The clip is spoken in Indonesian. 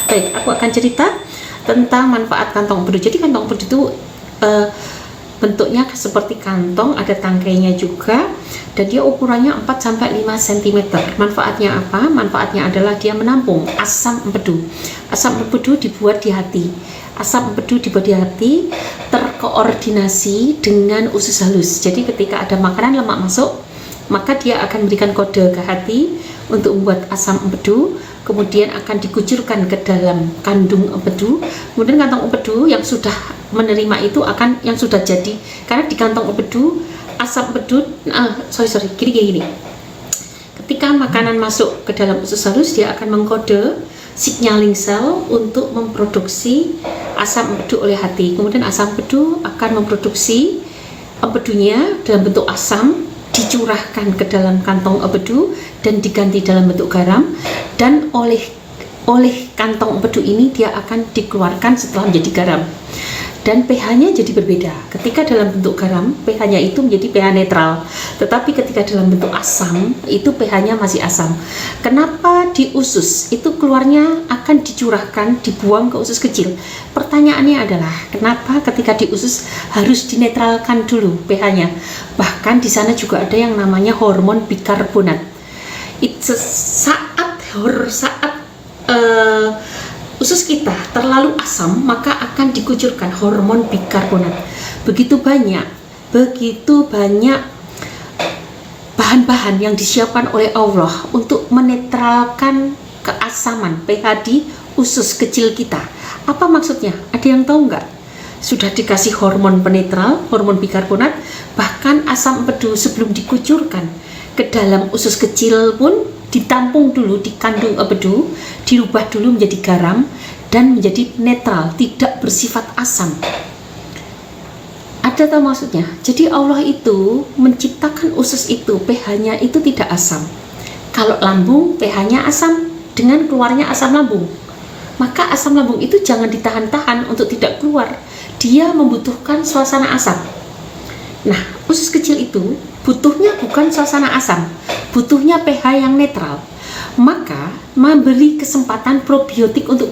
Baik, aku akan cerita tentang manfaat kantong empedu. Jadi kantong empedu itu bentuknya seperti kantong, ada tangkainya juga, dan dia ukurannya 4-5 cm. Manfaatnya apa? Manfaatnya adalah dia menampung asam empedu. Asam empedu dibuat di hati. Asam empedu dibuat di hati terkoordinasi dengan usus halus. Jadi ketika ada makanan lemak masuk, maka dia akan memberikan kode ke hati untuk membuat asam empedu, kemudian akan dikucurkan ke dalam kandung empedu. Kemudian kantong empedu yang sudah menerima itu akan, yang sudah jadi, karena di kantong empedu asam empedu gini. Ketika makanan masuk ke dalam usus halus, dia akan mengkode signaling sel untuk memproduksi asam empedu oleh hati. Kemudian asam empedu akan memproduksi empedunya dalam bentuk asam, dicurahkan ke dalam kantong empedu dan diganti dalam bentuk garam, dan oleh kantong empedu ini dia akan dikeluarkan setelah menjadi garam, dan pH-nya jadi berbeda. Ketika dalam bentuk garam, pH-nya itu menjadi pH netral, tetapi ketika dalam bentuk asam, itu pH-nya masih asam. Kenapa di usus itu keluarnya akan dicurahkan, dibuang ke usus kecil? Pertanyaannya adalah, kenapa ketika di usus harus dinetralkan dulu pH-nya? Bahkan di sana juga ada yang namanya hormon bikarbonat. Saat usus kita terlalu asam, maka akan dikucurkan hormon bikarbonat. Begitu banyak bahan-bahan yang disiapkan oleh Allah untuk menetralkan keasaman pH di usus kecil kita. Apa maksudnya? Ada yang tahu nggak? Sudah dikasih hormon penetral, hormon bikarbonat, bahkan asam empedu sebelum dikucurkan ke dalam usus kecil pun ditampung dulu di kandung empedu, dirubah dulu menjadi garam dan menjadi netral, tidak bersifat asam. Ada tahu maksudnya? Jadi Allah itu menciptakan usus itu pH-nya itu tidak asam. Kalau lambung pH-nya asam dengan keluarnya asam lambung, maka asam lambung itu jangan ditahan-tahan untuk tidak keluar. Dia membutuhkan suasana asam. Nah, usus kecil itu butuhnya bukan suasana asam, butuhnya pH yang netral. Maka memberi kesempatan probiotik untuk